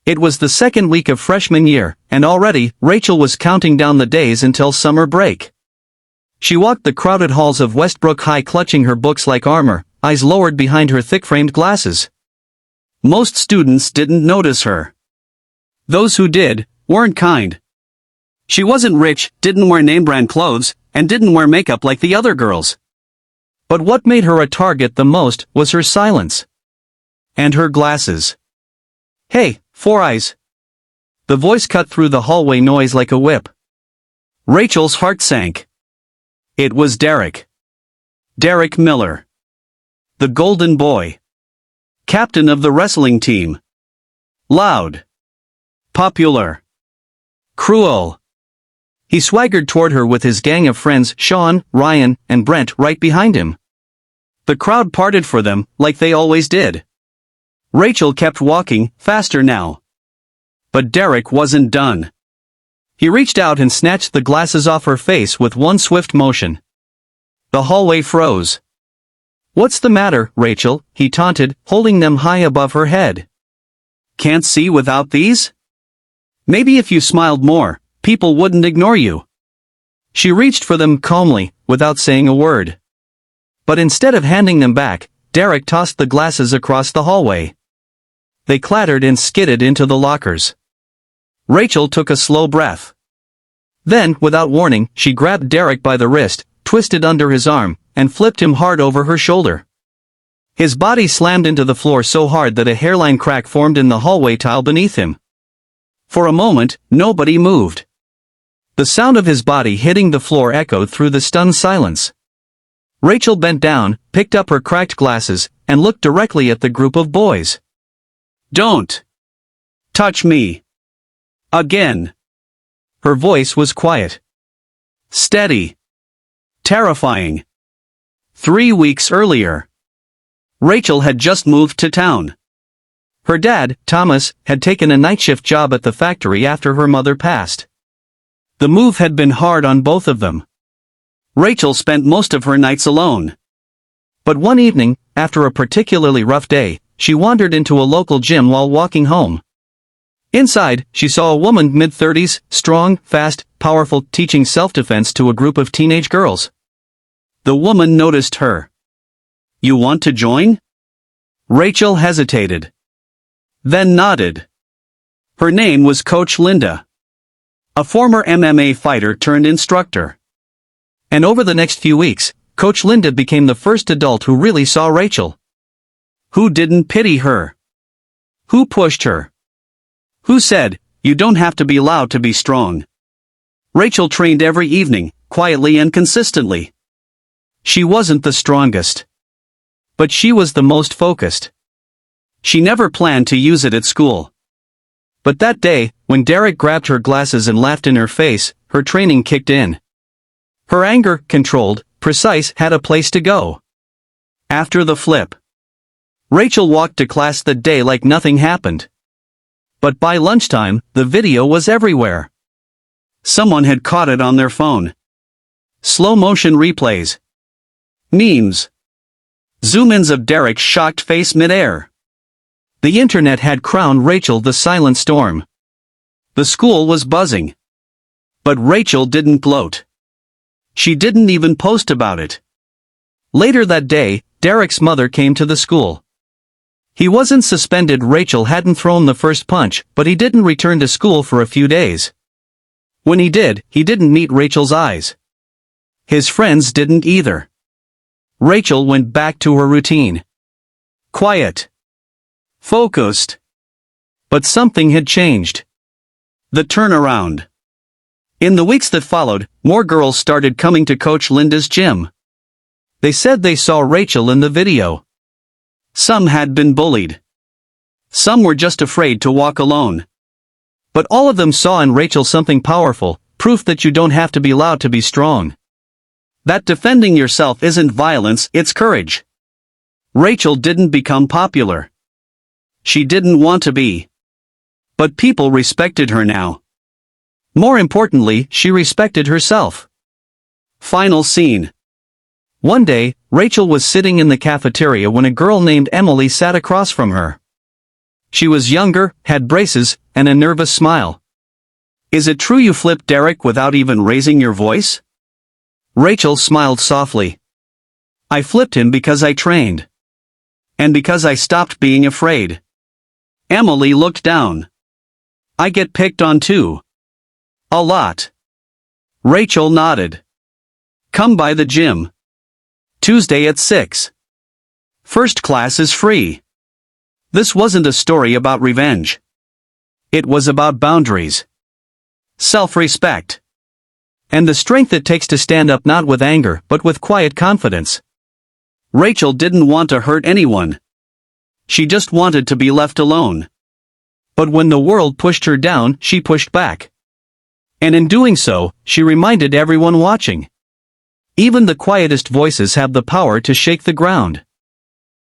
It was the second week of freshman year, and already, Rachel was counting down the days until summer break. She walked the crowded halls of Westbrook High clutching her books like armor, eyes lowered behind her thick-framed glasses. Most students didn't notice her. Those who did, weren't kind. She wasn't rich, didn't wear name-brand clothes, and didn't wear makeup like the other girls. But what made her a target the most was her silence. And her glasses. "Hey, Four Eyes." The voice cut through the hallway noise like a whip. Rachel's heart sank. It was Derek. Derek Miller. The Golden Boy. Captain of the wrestling team. Loud. Popular. Cruel. He swaggered toward her with his gang of friends Sean, Ryan, and Brent right behind him. The crowd parted for them, like they always did. Rachel kept walking, faster now. But Derek wasn't done. He reached out and snatched the glasses off her face with one swift motion. The hallway froze. "What's the matter, Rachel?" he taunted, holding them high above her head. "Can't see without these? Maybe if you smiled more, people wouldn't ignore you." She reached for them calmly, without saying a word. But instead of handing them back, Derek tossed the glasses across the hallway. They clattered and skidded into the lockers. Rachel took a slow breath. Then, without warning, she grabbed Derek by the wrist, twisted under his arm, and flipped him hard over her shoulder. His body slammed into the floor so hard that a hairline crack formed in the hallway tile beneath him. For a moment, nobody moved. The sound of his body hitting the floor echoed through the stunned silence. Rachel bent down, picked up her cracked glasses, and looked directly at the group of boys. "Don't touch me again." Her voice was quiet. Steady. Terrifying. 3 weeks earlier, Rachel had just moved to town. Her dad, Thomas, had taken a night shift job at the factory after her mother passed. The move had been hard on both of them. Rachel spent most of her nights alone. But one evening, after a particularly rough day, she wandered into a local gym while walking home. Inside, she saw a woman mid-30s, strong, fast, powerful, teaching self-defense to a group of teenage girls. The woman noticed her. "You want to join?" Rachel hesitated. Then nodded. Her name was Coach Linda. A former MMA fighter turned instructor. And over the next few weeks, Coach Linda became the first adult who really saw Rachel. Who didn't pity her? Who pushed her? Who said, "You don't have to be loud to be strong"? Rachel trained every evening, quietly and consistently. She wasn't the strongest. But she was the most focused. She never planned to use it at school. But that day, when Derek grabbed her glasses and laughed in her face, her training kicked in. Her anger, controlled, precise, had a place to go. After the flip, Rachel walked to class that day like nothing happened. But by lunchtime, the video was everywhere. Someone had caught it on their phone. Slow-motion replays. Memes. Zoom-ins of Derek's shocked face mid-air. The internet had crowned Rachel the silent storm. The school was buzzing. But Rachel didn't gloat. She didn't even post about it. Later that day, Derek's mother came to the school. He wasn't suspended. Rachel hadn't thrown the first punch, but he didn't return to school for a few days. When he didn't meet Rachel's eyes. His friends didn't either. Rachel went back to her routine. Quiet. Focused. But something had changed. The turnaround. In the weeks that followed, more girls started coming to Coach Linda's gym. They said they saw Rachel in the video. Some had been bullied. Some were just afraid to walk alone. But all of them saw in Rachel something powerful, proof that you don't have to be loud to be strong. That defending yourself isn't violence, it's courage. Rachel didn't become popular. She didn't want to be. But people respected her now. More importantly, she respected herself. Final scene. One day, Rachel was sitting in the cafeteria when a girl named Emily sat across from her. She was younger, had braces, and a nervous smile. "Is it true you flipped Derek without even raising your voice?" Rachel smiled softly. "I flipped him because I trained. And because I stopped being afraid." Emily looked down. "I get picked on too." "A lot." Rachel nodded. "Come by the gym. Tuesday at 6. First class is free." This wasn't a story about revenge. It was about boundaries, self-respect, and the strength it takes to stand up not with anger but with quiet confidence. Rachel didn't want to hurt anyone. She just wanted to be left alone. But when the world pushed her down, she pushed back. And in doing so, she reminded everyone watching. Even the quietest voices have the power to shake the ground.